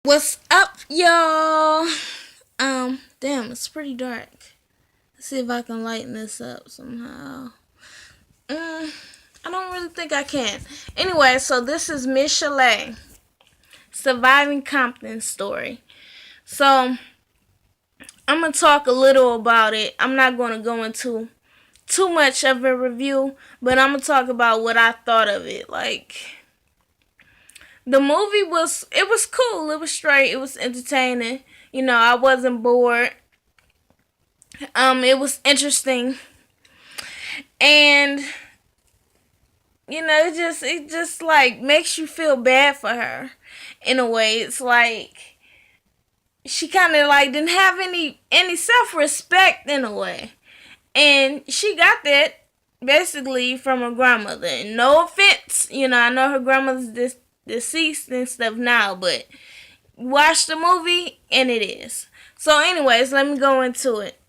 What's up, y'all? Damn, it's pretty dark. Let's see if I can lighten this up somehow. I don't really think I can. Anyway, so this is Michel'Le, Surviving Compton story. So, I'm going to talk a little about it. I'm not going to go into too much of a review, but I'm going to talk about what I thought of it. Like, the movie it was cool. It was straight. It was entertaining. I wasn't bored. It was interesting, and it just like makes you feel bad for her. In a way, it's like she kind of like didn't have any self respect in a way, and she got that basically from her grandmother. And no offense, I know her grandmother's deceased and stuff now, but watch the movie and it is. So, anyways, let me go into it.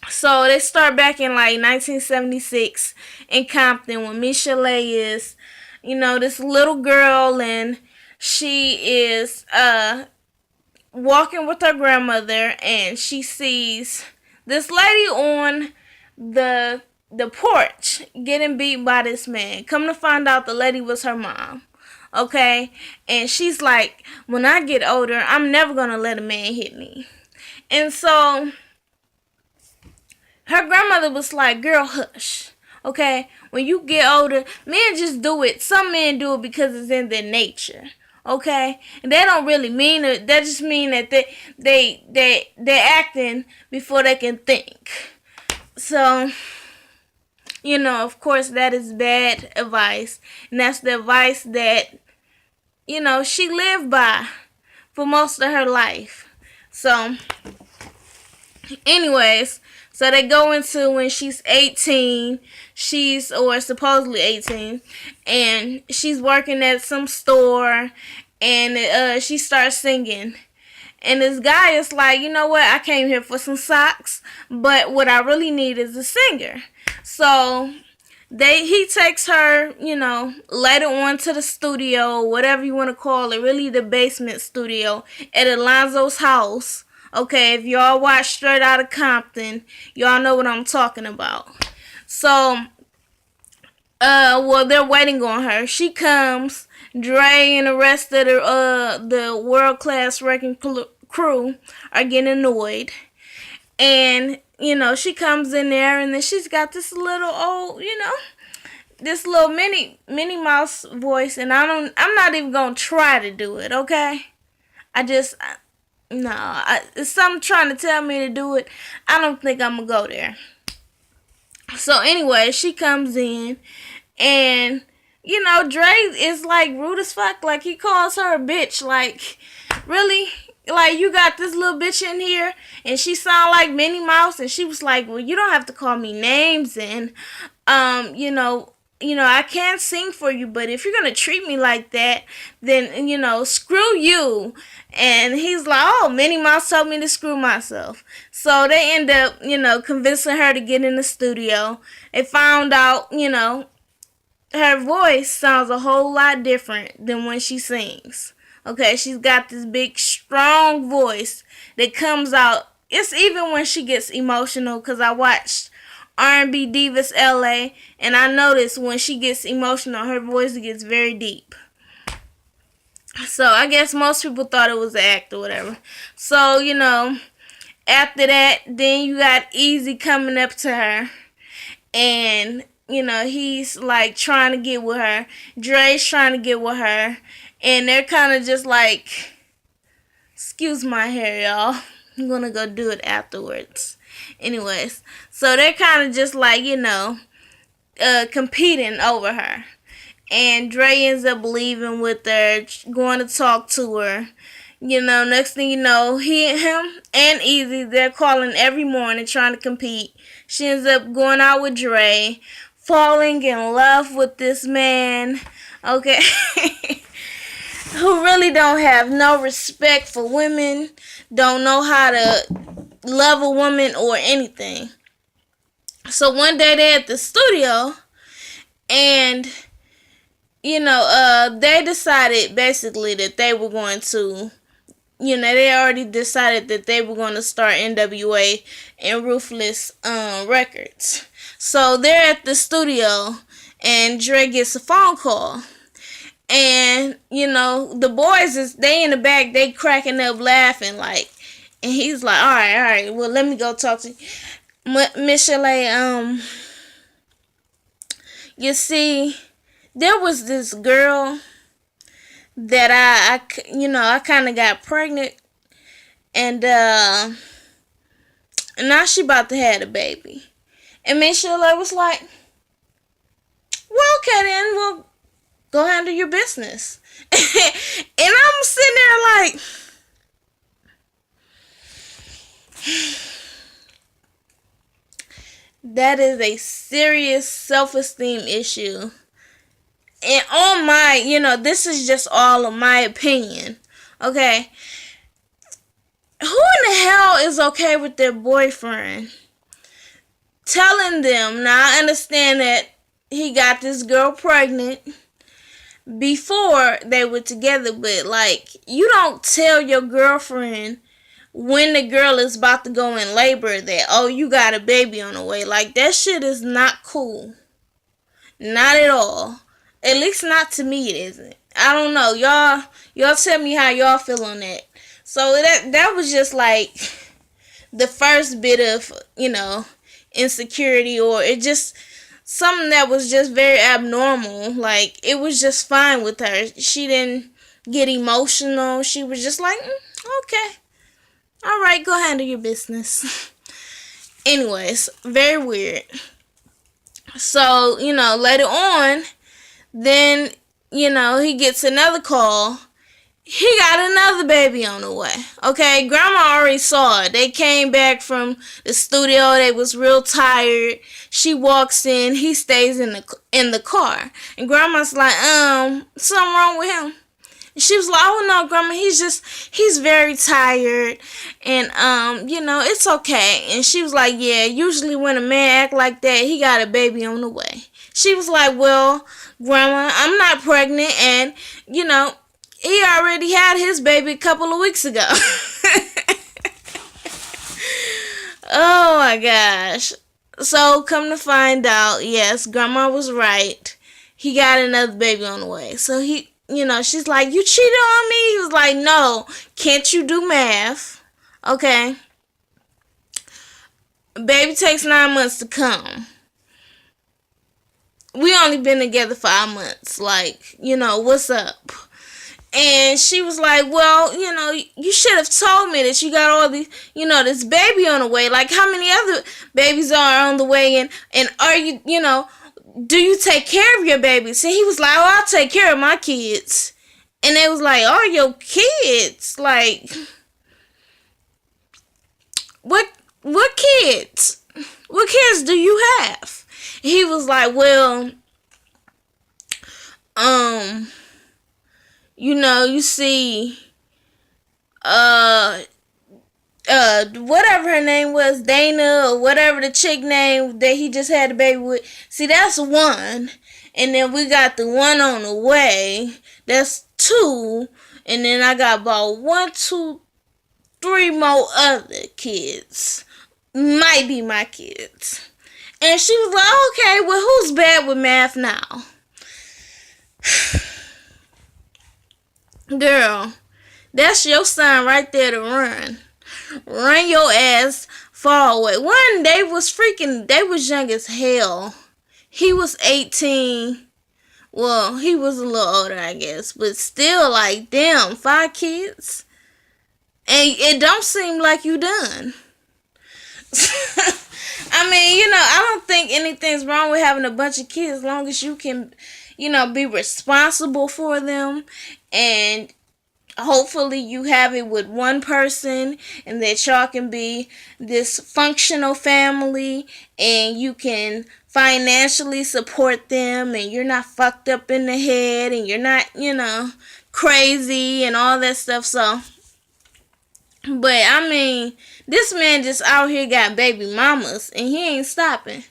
So they start back in like 1976 in Compton when Michel'Le is, this little girl, and she is walking with her grandmother, and she sees this lady on the porch getting beat by this man. Come to find out, the lady was her mom. Okay, and she's like, when I get older, I'm never gonna let a man hit me. And so her grandmother was like, girl, hush. Okay? When you get older, men just do it. Some men do it because it's in their nature. Okay? And they don't really mean it. That just mean that they're acting before they can think. So, of course that is bad advice. And that's the advice that, she lived by for most of her life. So, anyways, so they go into when she's 18, or supposedly 18, and she's working at some store, and she starts singing. And this guy is like, you know what, I came here for some socks, but what I really need is a singer. So he takes her, later on to the studio, whatever you want to call it, really the basement studio at Alonzo's house. Okay, if y'all watch Straight Outta Compton, y'all know what I'm talking about. So, they're waiting on her. She comes. Dre and the rest of the world class wrecking crew are getting annoyed, and she comes in there, and then she's got this little old, this little Minnie Mouse voice, and I'm not even gonna try to do it. Okay, no, it's something trying to tell me to do it. I don't think I'm gonna go there. So anyway, she comes in, and Dre is like rude as fuck. Like, he calls her a bitch. Like, really? Like, you got this little bitch in here, and she sound like Minnie Mouse, and she was like, well, you don't have to call me names, and I can't sing for you, but if you're gonna treat me like that, then screw you. And he's like, oh, Minnie Mouse told me to screw myself. So they end up, convincing her to get in the studio. They found out, her voice sounds a whole lot different than when she sings. Okay, she's got this big, strong voice that comes out. It's even when she gets emotional, because I watched R&B Divas LA, and I noticed when she gets emotional, her voice gets very deep. So I guess most people thought it was an act or whatever. So, after that, then you got Easy coming up to her, and he's like trying to get with her. Dre's trying to get with her, and they're kind of just like, excuse my hair, y'all. I'm gonna go do it afterwards. Anyways, so they're kind of just like, competing over her. And Dre ends up leaving with her, going to talk to her. Next thing you know, him and Easy, they're calling every morning trying to compete. She ends up going out with Dre, falling in love with this man, okay, who really don't have no respect for women, don't know how to love a woman or anything. So one day they're at the studio, and they decided basically that they were going to they already decided that they were going to start NWA and Ruthless Records. So they're at the studio, and Dre gets a phone call. And, the boys, they in the back, they cracking up laughing, like, and he's like, all right, well, let me go talk to Michel'Le. You see, there was this girl that I kind of got pregnant, and now she about to have a baby. And Michel'Le was like, well, okay then, well, go handle your business. And I'm sitting there like, that is a serious self-esteem issue. And on my, this is just all of my opinion. Okay? Who in the hell is okay with their boyfriend telling them, now I understand that he got this girl pregnant before they were together, but like, you don't tell your girlfriend when the girl is about to go in labor that, oh, you got a baby on the way. Like, that shit is not cool. Not at all. At least not to me, it isn't. I don't know. Y'all tell me how y'all feel on that. So that was just like the first bit of, insecurity, or it just something that was just very abnormal. Like, it was just fine with her. She didn't get emotional. She was just like, okay. All right, go handle your business. Anyways, very weird. So, later on, then, he gets another call. He got another baby on the way. Okay, Grandma already saw it. They came back from the studio. They was real tired. She walks in. He stays in the car. And Grandma's like, something wrong with him. She was like, oh no, Grandma, he's very tired, and it's okay. And she was like, yeah, usually when a man act like that, he got a baby on the way. She was like, well, Grandma, I'm not pregnant, and he already had his baby a couple of weeks ago. Oh my gosh. So come to find out, yes, Grandma was right. He got another baby on the way. So she's like, you cheated on me? He was like, no, can't you do math? Okay. Baby takes 9 months to come. We only been together 5 months. Like, what's up? And she was like, well, you should have told me that you got all these, this baby on the way. Like, how many other babies are on the way? And are you, do you take care of your babies? And he was like, oh, I'll take care of my kids. And they was like, oh, your kids? Like, what kids? What kids do you have? He was like, well, you see, whatever her name was, Dana, or whatever the chick name that he just had a baby with. See, that's one. And then we got the one on the way. That's two. And then I got about 1, 2, 3 more other kids. Might be my kids. And she was like, okay, well, who's bad with math now? Girl, that's your sign right there to run. Run your ass far away. One, they was young as hell. He was 18. Well, he was a little older, I guess. But still, like, damn, 5 kids? And it don't seem like you done. I mean, I don't think anything's wrong with having a bunch of kids as long as you can, be responsible for them. And hopefully you have it with one person and that y'all can be this functional family and you can financially support them and you're not fucked up in the head and you're not, crazy and all that stuff. So, but I mean, this man just out here got baby mamas and he ain't stopping.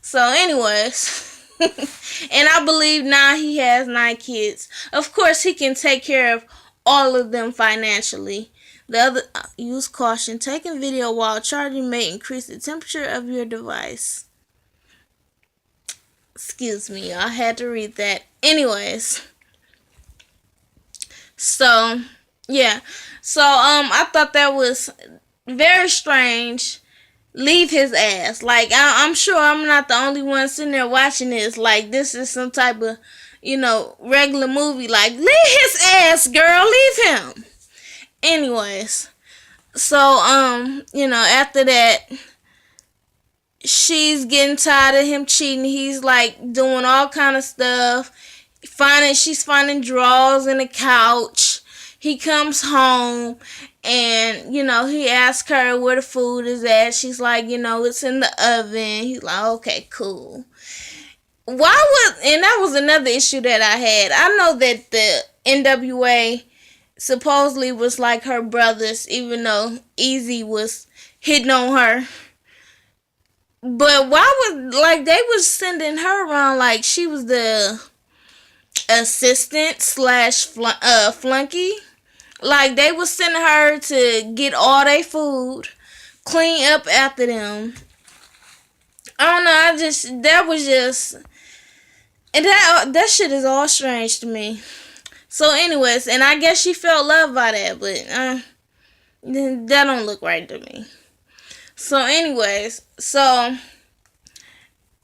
So anyways, and I believe now he has 9 kids. Of course, he can take care of all of them financially. The other, use caution. Taking video while charging may increase the temperature of your device. Excuse me, I had to read that. Anyways, so yeah, so I thought that was very strange. Leave his ass. Like, I'm sure I'm not the only one sitting there watching this. Like, this is some type of, regular movie. Like, leave his ass, girl. Leave him. Anyways, so, after that, she's getting tired of him cheating. He's, like, doing all kind of stuff. She's finding drawers in the couch. He comes home and, he asks her where the food is at. She's like, it's in the oven. He's like, okay, cool. And that was another issue that I had. I know that the NWA supposedly was like her brothers, even though Easy was hitting on her. But they was sending her around like she was the assistant / flunky. Like, they was sending her to get all their food, clean up after them. I don't know, and that shit is all strange to me. So anyways, and I guess she felt loved by that, but that don't look right to me. So anyways,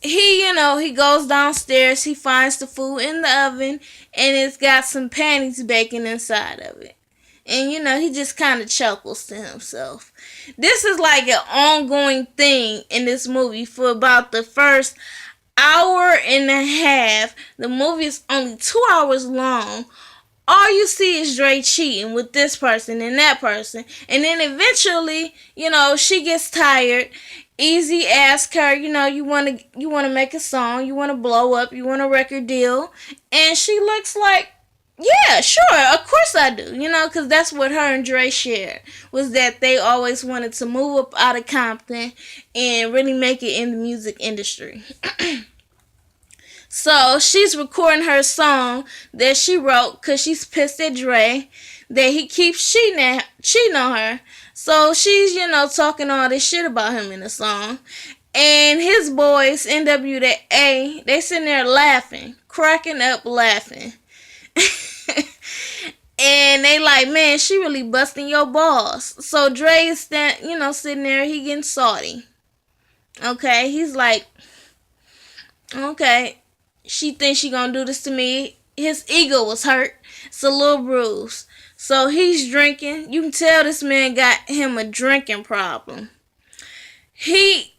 he goes downstairs, he finds the food in the oven, and it's got some panties baking inside of it. And, he just kind of chuckles to himself. This is like an ongoing thing in this movie for about the first hour and a half. The movie is only 2 hours long. All you see is Dre cheating with this person and that person. And then eventually, she gets tired. Easy asks her, you want to make a song, you want to blow up, you want a record deal. And she looks like, yeah, sure, of course I do, because that's what her and Dre shared, was that they always wanted to move up out of Compton and really make it in the music industry. So she's recording her song that she wrote because she's pissed at Dre that he keeps cheating on her. So she's, talking all this shit about him in the song. And his boys, NWA, they sitting there laughing, cracking up laughing. And they like, man, she really busting your balls. So Dre is sitting there, he getting salty. Okay, he's like, okay, she thinks she gonna do this to me. His ego was hurt. It's a little bruise. So he's drinking. You can tell this man got him a drinking problem. He,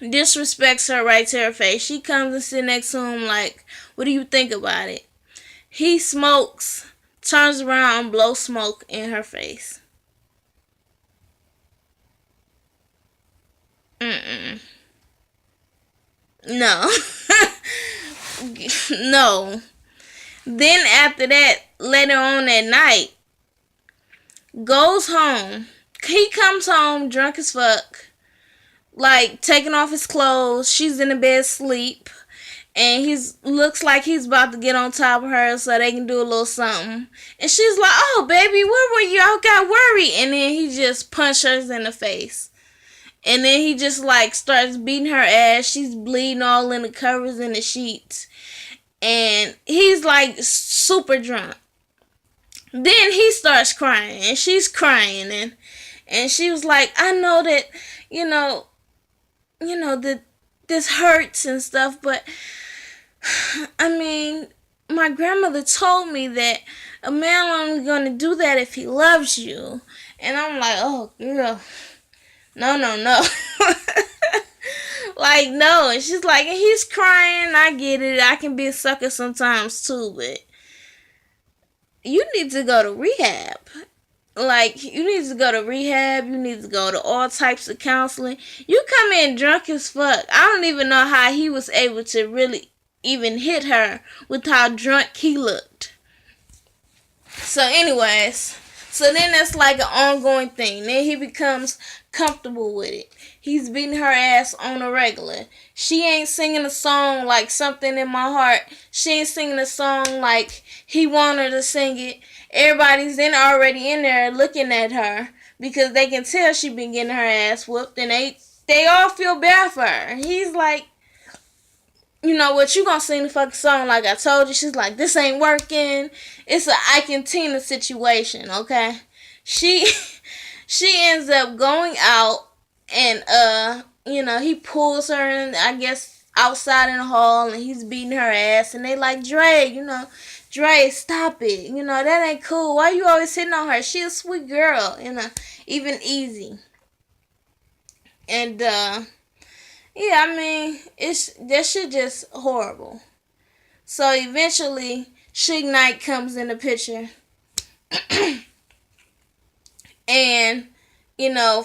disrespects her right to her face. She comes and sits next to him like, what do you think about it? He smokes, turns around and blows smoke in her face. No. No. Then after that, later on that night, goes home. He comes home drunk as fuck, like taking off his clothes. She's in the bed asleep. And looks like he's about to get on top of her so they can do a little something. And she's like, oh, baby, where were you? I got worried. And then he just punched her in the face. And then he just, starts beating her ass. She's bleeding all in the covers and the sheets. And he's, super drunk. Then he starts crying. And she's crying. And she was like, I know that, that this hurts and stuff, but I mean, my grandmother told me that a man only gonna do that if he loves you. And I'm like, oh, girl, no. No. And she's like, and he's crying, I get it, I can be a sucker sometimes too, but you need to go to rehab. You need to go to rehab. You need to go to all types of counseling. You come in drunk as fuck. I don't even know how he was able to really even hit her with how drunk he looked. So anyways, So then that's like an ongoing thing. Then he becomes comfortable with it. He's beating her ass on a regular. She ain't singing a song like Something in My Heart. She ain't singing a song like he wanted her to sing it. Everybody's then already in there looking at her because they can tell she been getting her ass whooped, and they all feel bad for her. He's like, you know what, you gonna sing the fucking song like I told you. She's like, this ain't working. It's a Ike and Tina situation, okay? She she ends up going out and he pulls her in, I guess, outside in the hall, and he's beating her ass, and they like, Dre, stop it. That ain't cool. Why you always hitting on her? She a sweet girl, even Easy. And yeah, I mean, that shit just horrible. So eventually, Suge Knight comes in the picture, and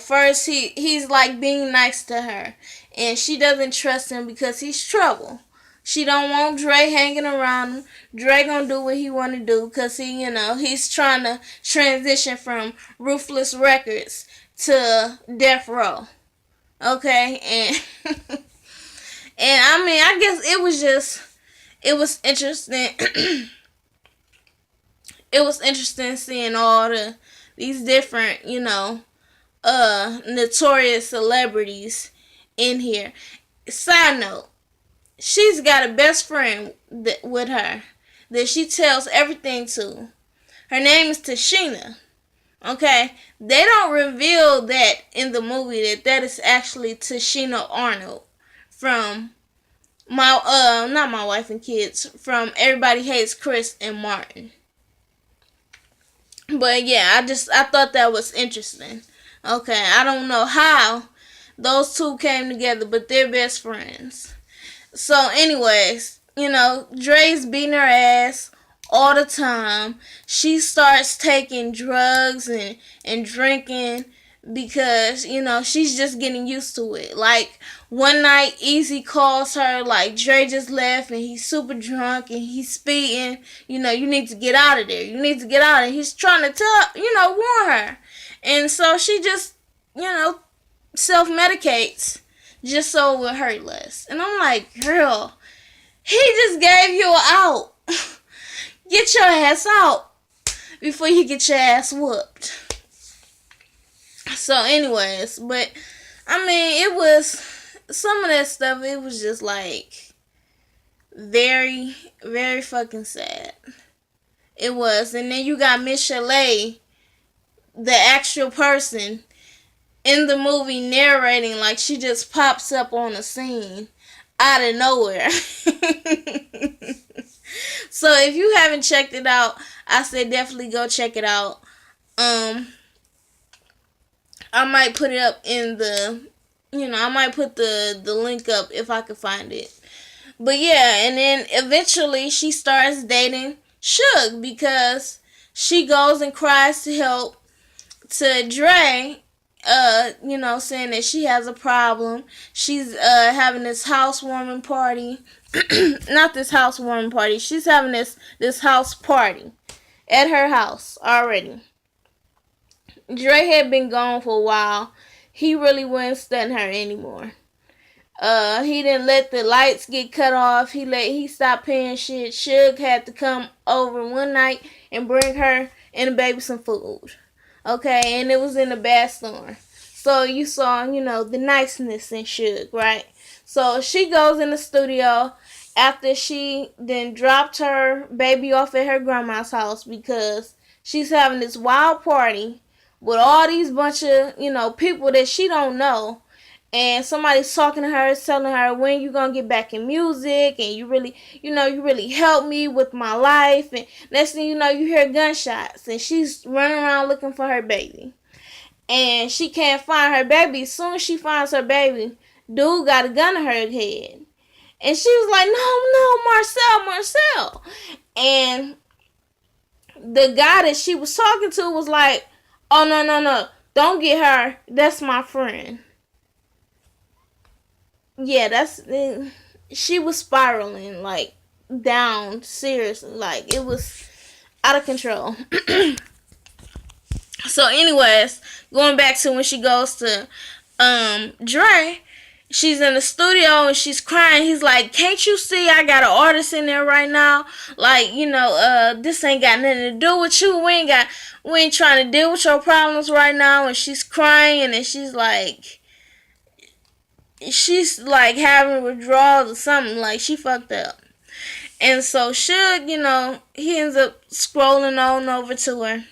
first he's like being nice to her, and she doesn't trust him because he's trouble. She don't want Dre hanging around him. Dre gonna do what he wanna do because he's trying to transition from Ruthless Records to Death Row. Okay, and and I mean, I guess it was interesting. It was interesting seeing all these different, notorious celebrities in here. Side note, she's got a best friend with her that she tells everything to. Her name is Tashina. Okay, they don't reveal that in the movie that is actually Tashina Arnold from not My Wife and Kids, from Everybody Hates Chris and Martin. But yeah, I thought that was interesting. Okay, I don't know how those two came together, but they're best friends. So anyways, Dre's beating her ass all the time. She starts taking drugs and drinking because, she's just getting used to it. Like, one night, Easy calls her, like, Dre just left and he's super drunk and he's speeding. You need to get out of there. You need to get out of there. He's trying to warn her. And so she just, self-medicates just so it would hurt less. And I'm like, girl, he just gave you an out. Get your ass out before you get your ass whooped. So anyways, but I mean, it was some of that stuff, it was just like very, very fucking sad. It was. And then you got Michel'Le, the actual person in the movie, narrating like she just pops up on the scene out of nowhere. So if you haven't checked it out, I say definitely go check it out. I might put it up in I might put the link up if I can find it. But yeah, and then eventually she starts dating Suge because she goes and cries to help to Dre, saying that she has a problem. She's having this housewarming party. Not this housewarming party. She's having this house party at her house already. Dre had been gone for a while. He really wasn't studying her anymore. He didn't let the lights get cut off. He stopped paying shit. Suge had to come over one night and bring her and the baby some food. Okay, and it was in a bad storm. So you saw, the niceness in Suge, right? So she goes in the studio after she then dropped her baby off at her grandma's house because she's having this wild party with all these bunch of, people that she don't know. And somebody's talking to her, telling her, when you gonna get back in music, and you really helped me with my life. And next thing you know, you hear gunshots, and she's running around looking for her baby. And she can't find her baby. As soon as she finds her baby, dude got a gun to her head. And she was like, no, Marcel. And the guy that she was talking to was like, oh, no, don't get her. That's my friend. Yeah, she was spiraling, like, down, seriously. Like, it was out of control. So, anyways, going back to when she goes to Dre, she's in the studio and she's crying. He's like, "Can't you see I got an artist in there right now? Like, this ain't got nothing to do with you. We ain't trying to deal with your problems right now." And she's crying and she's like having withdrawals or something. Like, she fucked up. And so Suge, he ends up scrolling on over to her.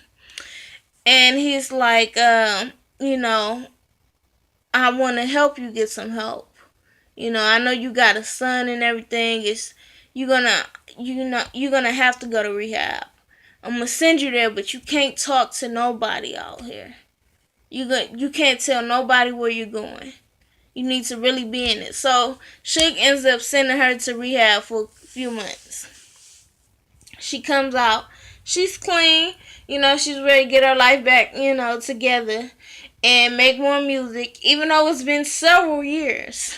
And he's like, I want to help you get some help. I know you got a son and everything. You're gonna have to go to rehab. I'm gonna send you there, but you can't talk to nobody out here. You can't tell nobody where you're going. You need to really be in it. So Suge ends up sending her to rehab for a few months. She comes out. She's clean. She's ready to get her life back, together and make more music, even though it's been several years.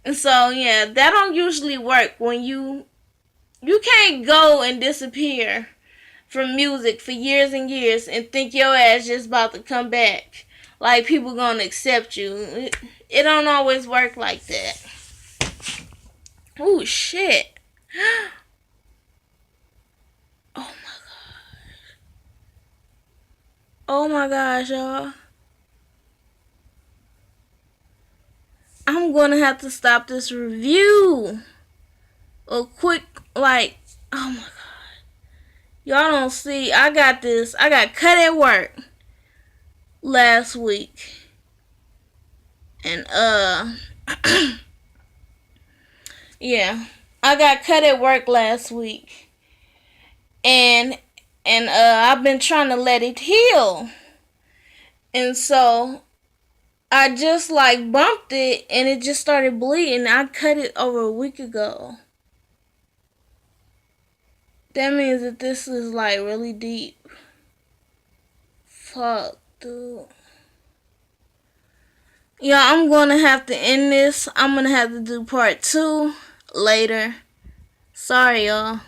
And so, yeah, that don't usually work when you can't go and disappear from music for years and years and think your ass just about to come back. Like, people gonna accept you. It don't always work like that. Oh, shit. Oh, my gosh. Oh, my gosh, y'all. I'm gonna have to stop this review. A quick, oh, my God. Y'all don't see. I got cut at work last week. And, yeah. I got cut at work last week. And I've been trying to let it heal. And so I just bumped it and it just started bleeding. I cut it over a week ago. That means that this is really deep. Fuck, dude. Yeah, I'm gonna have to end this. I'm gonna have to do part 2 later. Sorry, y'all.